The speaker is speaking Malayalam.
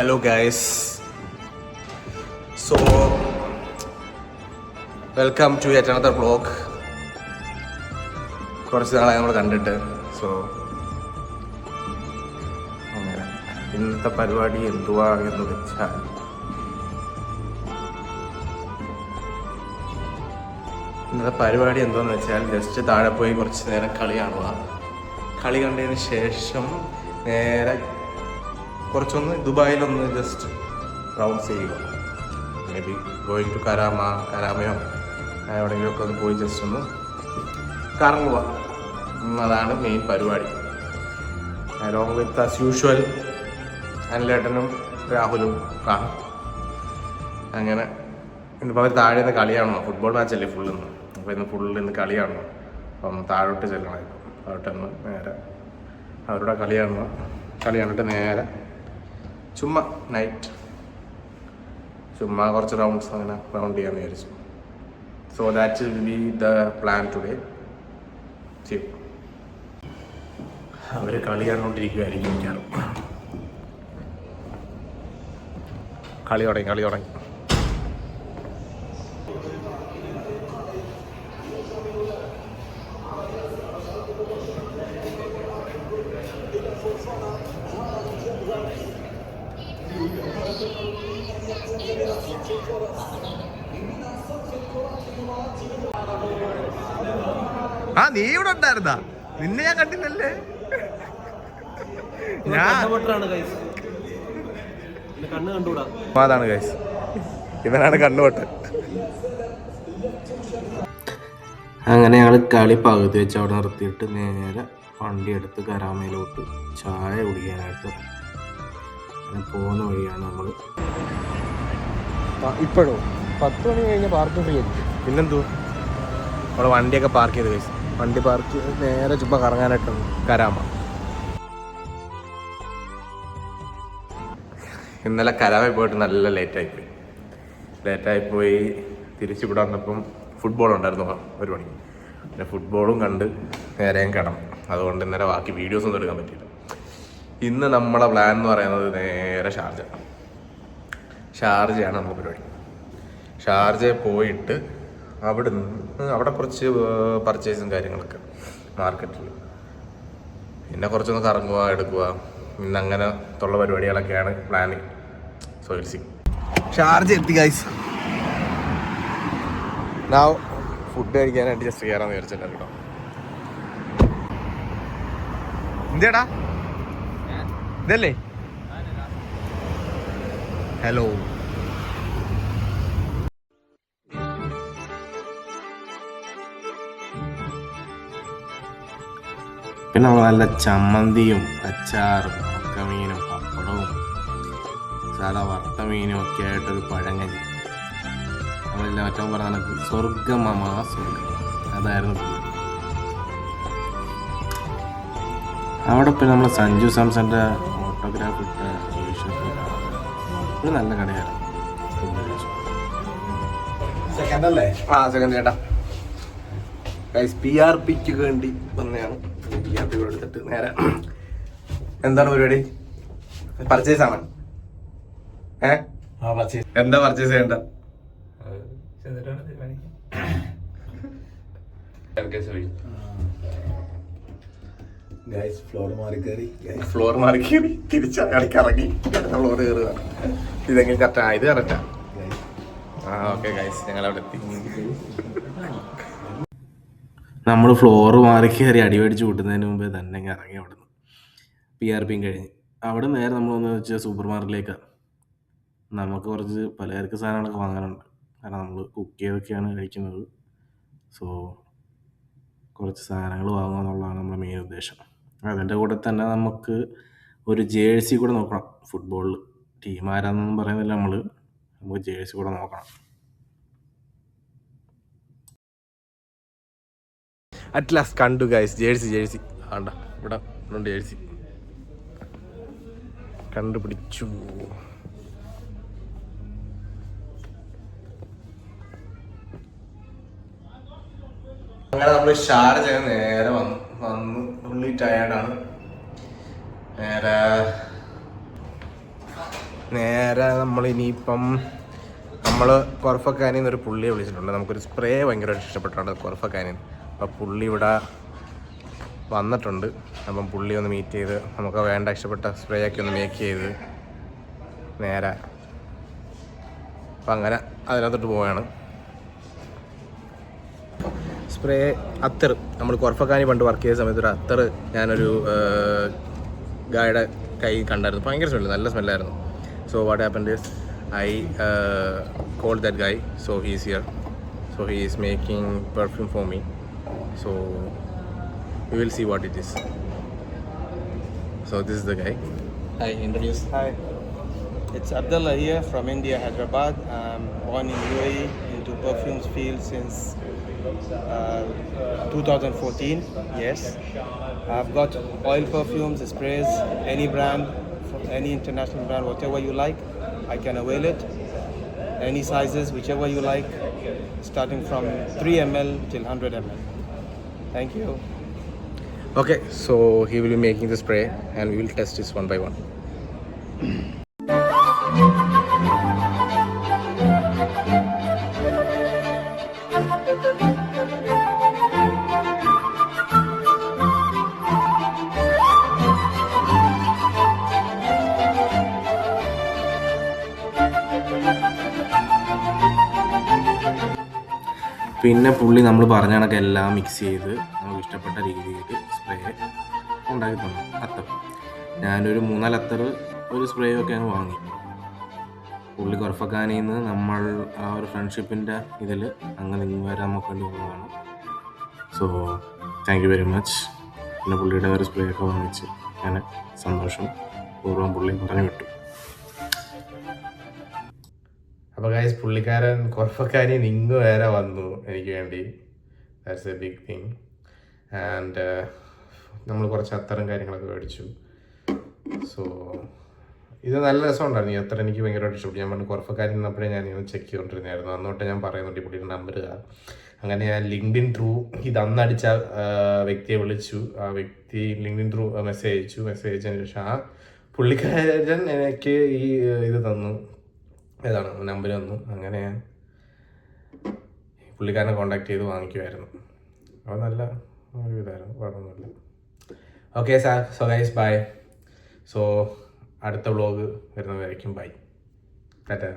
Hello guys, so welcome to yet another vlog. കുറച്ച് നാളായി നമ്മൾ കണ്ടിട്ട്. സോ അങ്ങനെ ഇന്നത്തെ പരിപാടി എന്തുവാ എന്ന് വെച്ചാൽ ജസ്റ്റ് താഴെ പോയി കുറച്ച് നേരം കളി കാണുക. കളി കണ്ടതിന് ശേഷം നേരെ കുറച്ചൊന്ന് ദുബായിലൊന്ന് ജസ്റ്റ് റൗണ്ട്സ് ചെയ്യുക. മേ ബി ഗോയിങ് ടു കരാമയോ എവിടെയെങ്കിലുമൊക്കെ ഒന്ന് പോയി ജസ്റ്റ് ഒന്ന് കറങ്ങുക. അതാണ് മെയിൻ പരിപാടി. അലോങ് വിത്ത് ആസ് യൂഷ്വൽ അനിലേട്ടനും രാഹുലും കാണും. അങ്ങനെ ഇന്നിപ്പോൾ അവർ താഴെ നിന്ന് കളി കാണുമോ, ഫുട്ബോൾ മാച്ചല്ലേ ഫുള്ളിന്ന്. അപ്പോൾ ഇന്ന് ഫുള്ളിന്ന് കളി കാണുമോ. അപ്പം താഴോട്ട് ചെല്ലണമായിരുന്നു. താഴോട്ടൊന്ന് നേരെ അവരുടെ കളി കണ്ടിട്ട് നേരെ ചുമ്മാ നൈറ്റ് ചുമ്മാ കുറച്ച് റൗണ്ട്സ് അങ്ങനെ റൗണ്ട് ചെയ്യാമെന്ന് വിചാരിച്ചു. So that will be the plan today. അവർ കളി കണ്ടുകൊണ്ടിരിക്കുമായിരിക്കും മിക്കാറും. കളി തുടങ്ങി. ആ നീ ഇവിടെ ഉണ്ടായിരുന്നാ? നിന്നെ ഞാൻ കണ്ടില്ലല്ലേ. അതാണ് ഗൈസ്, ഇവനാണ് കണ്ണുപൊട്ടൻ. അങ്ങനെ ഞങ്ങൾ കളി പകുതി വെച്ച് അവിടെ നിർത്തിയിട്ട് നേരെ വണ്ടി എടുത്ത് കരാമയിലോട്ട് ചായ കുടിക്കാനായിട്ട് അങ്ങനെ പോകുന്ന വഴിയാണ് നമ്മൾ. ഇപ്പോഴോ 10 മണി കഴിഞ്ഞ പാർക്ക് ഫ്രീ ആയിരിക്കും. പിന്നെന്തോ അവിടെ വണ്ടിയൊക്കെ പാർക്ക് ചെയ്ത് കഴിച്ചു. വണ്ടി പാർക്ക് ചെയ്ത് നേരെ ചുമ്മാ കറങ്ങാനായിട്ടാണ് കരാമ. ഇന്നലെ കരാമയിൽ പോയിട്ട് നല്ല ലേറ്റായിപ്പോയി. തിരിച്ചിവിടെ വന്നപ്പം ഫുട്ബോൾ ഉണ്ടായിരുന്നു 1 മണിക്ക്. പിന്നെ ഫുട്ബോളും കണ്ട് നേരെയും കിടന്നു. അതുകൊണ്ട് ഇന്നലെ ബാക്കി വീഡിയോസ് ഒന്നും എടുക്കാൻ പറ്റിയില്ല. ഇന്ന് നമ്മളെ പ്ലാൻ എന്ന് പറയുന്നത് നേരെ ഷാർജയാണ് നമ്മുടെ പരിപാടി. ഷാർജയിൽ പോയിട്ട് അവിടെ കുറച്ച് പർച്ചേസും കാര്യങ്ങളൊക്കെ മാർക്കറ്റിൽ, പിന്നെ കുറച്ചൊന്ന് കറങ്ങുക എടുക്കുക, പിന്നെ അങ്ങനെ ഉള്ള പരിപാടികളൊക്കെയാണ് planning. So will see. Sharjah എത്തി ഗൈസ്. ഞാൻ ഫുഡ് കഴിക്കാനായിട്ട് ജസ്റ്റ് കയറാന്ന് വിചാരിച്ചില്ല കേട്ടോ. എന്തേടാ ഇതല്ലേ? ഹലോ. പിന്നെ നമ്മൾ നല്ല ചമ്മന്തിയും അച്ചാറും ഉണക്കമീനും പപ്പടവും സാധാ വറുത്ത മീനും ഒക്കെ ആയിട്ടൊരു പഴങ്കഞ്ഞി. നമ്മളെല്ലാം മറ്റോ പറഞ്ഞ കണക്ക് സ്വർഗം അതായിരുന്നു. അവിടെ പിന്നെ നമ്മൾ സഞ്ജു സാംസന്റെ ഓട്ടോഗ്രാഫ് ഇട്ട ഒരു നല്ല കടയാണ്. സെക്കൻഡ് ചേട്ടാ PRPക്ക് വേണ്ടി വന്നതാണ്. എടുത്തിട്ട് നേരെ എന്താണ് പരിപാടി? പർച്ചേസ് ആണ്. എന്താ പർച്ചേസ് ചെയ്യണ്ട? ഫ്ലോർ മാറി കയറി തിരിച്ചടക്കി ഇറങ്ങി ഫ്ലോർ കയറുക. ഇതെങ്ങനെ കറക്റ്റാ? ഇത് കറക്റ്റാ. ഓക്കെ ഗൈസ്, ഞങ്ങളവിടെ എത്തി. നമ്മൾ ഫ്ലോർ മാറി കയറി അടിപടിച്ച് കൂട്ടുന്നതിന് മുമ്പേ തന്നെ ഇറങ്ങി അവിടെ നിന്ന് PRPയും കഴിഞ്ഞ് അവിടെ നേരെ നമ്മളൊന്ന് വെച്ചാൽ സൂപ്പർ മാർക്കറ്റിലേക്കാണ്. നമുക്ക് കുറച്ച് പലചരക്ക് സാധനങ്ങളൊക്കെ വാങ്ങാനുണ്ട്. കാരണം നമ്മൾ കുക്ക് ചെയ്തൊക്കെയാണ് കഴിക്കുന്നത്. സോ കുറച്ച് സാധനങ്ങൾ വാങ്ങുക എന്നുള്ളതാണ് നമ്മുടെ മെയിൻ ഉദ്ദേശം. അതിൻ്റെ കൂടെ തന്നെ നമുക്ക് ഒരു ജേഴ്സി കൂടെ നോക്കണം. ഫുട്ബോളിൽ ടീം ആരാന്നൊന്നും പറയുന്നില്ല, നമുക്ക് ജേഴ്സി കൂടെ നോക്കണം. അറ്റ് ലാസ്റ്റ് കണ്ടു ഗൈസ് ജേഴ്സി ആണ്ട ഇവിടെ ജേഴ്സി കണ്ടുപിടിച്ചു. അങ്ങനെ നമ്മൾ ഷാർജ നേരെ വന്നു ഫുള്ളി ടയേർഡാണ്. നേരെ നേരെ നമ്മളിനിയിപ്പം കൊർഫക്കാനിൽ നിന്നൊരു പുള്ളിയെ വിളിച്ചിട്ടുണ്ട്. നമുക്കൊരു സ്പ്രേ ഭയങ്കരമായിട്ട് ഇഷ്ടപ്പെട്ടുണ്ട് കൊർഫക്കാനിൽ. അപ്പോൾ പുള്ളി ഇവിടെ വന്നിട്ടുണ്ട്. അപ്പം പുള്ളി ഒന്ന് മീറ്റ് ചെയ്ത് നമുക്ക് വേണ്ട ഇഷ്ടപ്പെട്ട സ്പ്രേ ഒക്കെ ഒന്ന് മേക്ക് ചെയ്ത് നേരെ അപ്പം അങ്ങനെ അതിനകത്തോട്ട് പോവുകയാണ്. സ്പ്രേ അത്തർ നമ്മൾ കൊർഫക്കാനി പണ്ട് വർക്ക് ചെയ്ത സമയത്ത് ഒരു അത്തർ ഞാനൊരു ഗായുടെ കൈ കണ്ടായിരുന്നു. ഭയങ്കര സ്മെല്ല്, നല്ല സ്മെല്ലായിരുന്നു. So what happened is I called that guy, so he's here. So he is making perfume for me. So we will see what it is. So this is the guy. Hi, introduce. Hi, it's Abdullah here from India, Hyderabad. I'm born in UAE, into perfumes field since 2014. Yes, I've got oil perfumes, sprays, any brand, from any international brand, whatever you like, I can avail it. Any sizes, whichever you like, starting from 3 ml till 100 ml. Thank you. Okay, so he will be making the spray and we will test this one by one. പിന്നെ പുള്ളി നമ്മൾ പറഞ്ഞ കണക്ക് എല്ലാം മിക്സ് ചെയ്ത് നമുക്ക് ഇഷ്ടപ്പെട്ട രീതിയിൽ സ്പ്രേ ഉണ്ടാക്കി തന്നു. അത്തർ ഞാനൊരു 3-4 അത്തർ ഒരു സ്പ്രേ ഒക്കെ അങ്ങ് വാങ്ങി. പുള്ളി കൊർഫക്കാനിൽ നിന്ന് നമ്മൾ ആ ഒരു ഫ്രണ്ട്ഷിപ്പിൻ്റെ ഇതിൽ അങ്ങനെ വരെ നമുക്ക് വേണ്ടി പോകുന്നതാണ്. So thank you very much. പിന്നെ പുള്ളിയുടെ ഒരു സ്പ്രേ ഒക്കെ വാങ്ങിച്ച് ഞാൻ സന്തോഷം പൂർവ്വം പുള്ളി പറഞ്ഞു വിട്ടു. അപ്പോൾ ഗൈസ്, പുള്ളിക്കാരൻ കൊർഫക്കാനി നിങ്ങ് വരെ വന്നു എനിക്ക് വേണ്ടി. That's a big thing. And നമ്മൾ കുറച്ച് അത്തറും കാര്യങ്ങളൊക്കെ മേടിച്ചു. സോ ഇത് നല്ല രസമുണ്ടായിരുന്നു. ഈ അത്തർ എനിക്ക് ഭയങ്കരമായിട്ട് ഇഷ്ടപ്പെട്ടു. ഞാൻ പണ്ട് കൊർഫക്കാനിൽ നിന്നപ്പോഴേ ഞാനിങ്ങനെ ചെക്ക് ചെയ്തുകൊണ്ടിരുന്നായിരുന്നു. അന്നോട്ട് ഞാൻ പറയുന്നുണ്ട് ഈ പുള്ളിയുടെ നമ്പർ. അങ്ങനെ ഞാൻ ലിങ്ക്ഡിൻ ത്രൂ ഇത് അന്നടിച്ച വ്യക്തിയെ വിളിച്ചു. ആ വ്യക്തി ലിങ്ക്ഡിൻ ത്രൂ മെസ്സേജ് അയച്ചതിന് ശേഷം ആ പുള്ളിക്കാരൻ എനിക്ക് ഈ ഇത് തന്നു, ഏതാണ് നമ്പർ തന്നു. അങ്ങനെ ഞാൻ പുള്ളിക്കാരനെ കോണ്ടാക്ട് ചെയ്ത് വാങ്ങിക്കുമായിരുന്നു. അപ്പോൾ നല്ല ഒരു ഇതായിരുന്നു, കുഴപ്പമൊന്നുമില്ല. Okay so guys bye. So അടുത്ത വ്ളോഗ് വരുന്നവരായിരിക്കും. ബൈ, ടാറ്റാ.